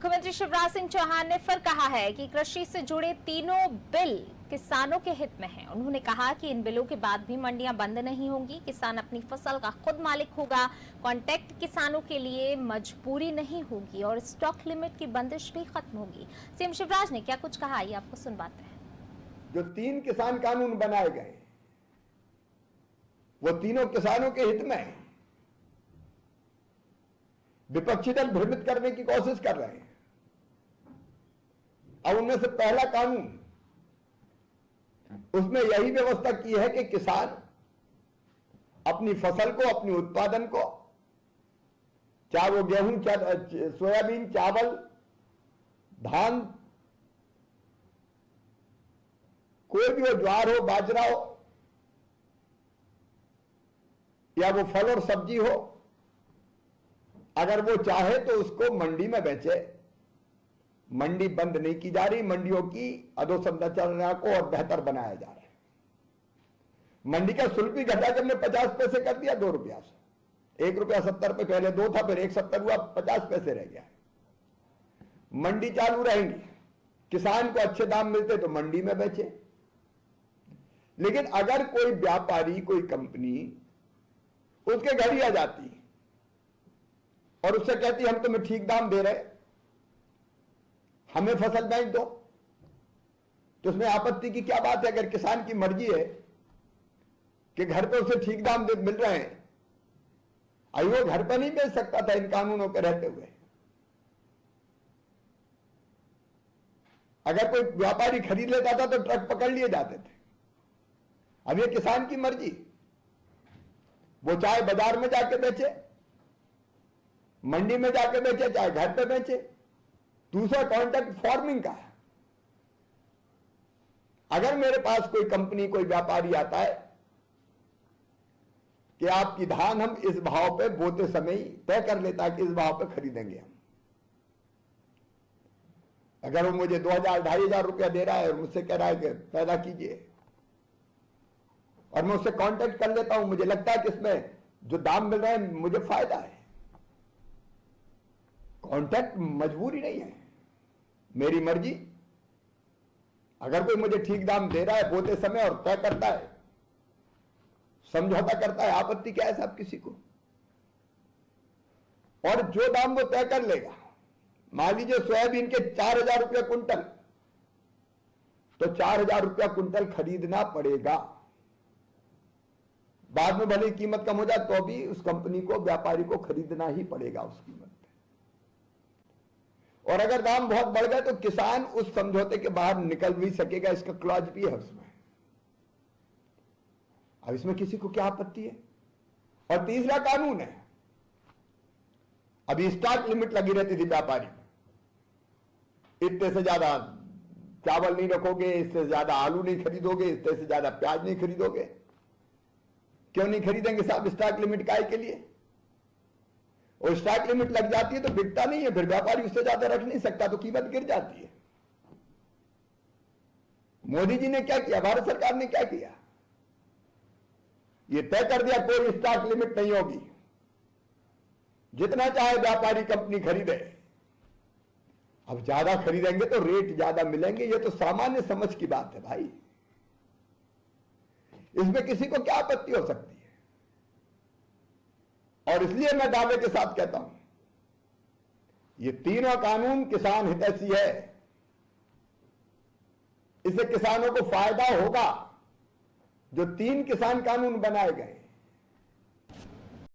मुख्यमंत्री शिवराज सिंह चौहान ने फिर कहा है कि कृषि से जुड़े तीनों बिल किसानों के हित में हैं। उन्होंने कहा कि इन बिलों के बाद भी मंडियां बंद नहीं होंगी, किसान अपनी फसल का खुद मालिक होगा, कॉन्ट्रैक्ट किसानों के लिए मजबूरी नहीं होगी और स्टॉक लिमिट की बंदिश भी खत्म होगी। सीएम शिवराज ने क्या कुछ कहा, ये आपको सुनवाते हैं। जो 3 किसान कानून बनाए गए वो तीनों किसानों के हित में है। विपक्षी दल भ्रमित करने की कोशिश कर रहे हैं। अब उनमें से पहला कानून, उसमें यही व्यवस्था की है कि किसान अपनी फसल को, अपनी उत्पादन को, चाहे वो गेहूं, सोयाबीन, चावल, धान, कोई भी हो, ज्वार हो, बाजरा हो, या वो फल और सब्जी हो, अगर वो चाहे तो उसको मंडी में बेचे। मंडी बंद नहीं की जा रही, मंडियों की अधोसंरचना को और बेहतर बनाया जा रहा है। मंडी का शुल्क भी घटा के हमने 50 पैसे कर दिया, 2 रुपया से। 1 रुपया 70 पे पहले 2 था, फिर 1.70 हुआ, 50 पैसे रह गया। मंडी चालू रहेंगी, किसान को अच्छे दाम मिलते तो मंडी में बेचे। लेकिन अगर कोई व्यापारी, कोई कंपनी उसके घर ही आ जाती और उससे कहती हम तुम्हें ठीक दाम दे रहे, हमें फसल बेच दो, तो उसमें आपत्ति की क्या बात है? अगर किसान की मर्जी है कि घर पे उसे ठीक दाम मिल रहे हैं, आई वो घर पर नहीं बेच सकता था इन कानूनों के रहते हुए। अगर कोई व्यापारी खरीद लेता था तो ट्रक पकड़ लिए जाते थे। अब ये किसान की मर्जी, वो चाहे बाजार में जाके बेचे, मंडी में जाके बेचे, चाहे घर पे बेचे। दूसरा कॉन्ट्रैक्ट फार्मिंग का है। अगर मेरे पास कोई कंपनी, कोई व्यापारी आता है कि आपकी धान हम इस भाव पे बोते समय ही तय कर लेता है कि इस भाव पे खरीदेंगे हम, अगर वो मुझे 2000-2500 रुपया दे रहा है और मुझसे कह रहा है कि पैदा कीजिए, और मैं उससे कांटेक्ट कर लेता हूं, मुझे लगता है कि इसमें जो दाम मिल रहा है मुझे फायदा है। कांटेक्ट मजबूरी नहीं है, मेरी मर्जी। अगर कोई मुझे ठीक दाम दे रहा है बोते समय और तय करता है, समझौता करता है, आपत्ति क्या है साहब किसी को? और जो दाम वो तय कर लेगा, मान लीजिए सोयाबीन के 4000 रुपया कुंटल, तो 4000 रुपया कुंटल खरीदना पड़ेगा। बाद में भले कीमत कम हो जाए तो भी उस कंपनी को, व्यापारी को खरीदना ही पड़ेगा उस कीमत पे। और अगर दाम बहुत बढ़ गए तो किसान उस समझौते के बाहर निकल भी सकेगा, इसका क्लॉज भी है उसमें। अब इसमें किसी को क्या आपत्ति है? और तीसरा कानून है, अभी स्टॉक लिमिट लगी रहती थी व्यापारी, इतने से ज्यादा चावल नहीं रखोगे, इससे ज्यादा आलू नहीं खरीदोगे, इससे से ज्यादा प्याज नहीं खरीदोगे। क्यों नहीं खरीदेंगे साहब? स्टॉक लिमिट काय के लिए? और स्टॉक लिमिट लग जाती है तो बिकता नहीं है, फिर व्यापारी उससे ज्यादा रख नहीं सकता, तो कीमत गिर जाती है। मोदी जी ने क्या किया, भारत सरकार ने क्या किया? ये तय कर दिया कोई स्टॉक लिमिट नहीं होगी, जितना चाहे व्यापारी कंपनी खरीदे। अब ज्यादा खरीदेंगे तो रेट ज्यादा मिलेंगे, ये तो सामान्य समझ की बात है भाई। इसमें किसी को क्या आपत्ति हो सकती है? और इसलिए मैं दावे के साथ कहता हूं, ये तीनों कानून किसान हितैषी है। इससे किसानों को फायदा होगा। जो 3 किसान कानून बनाए गए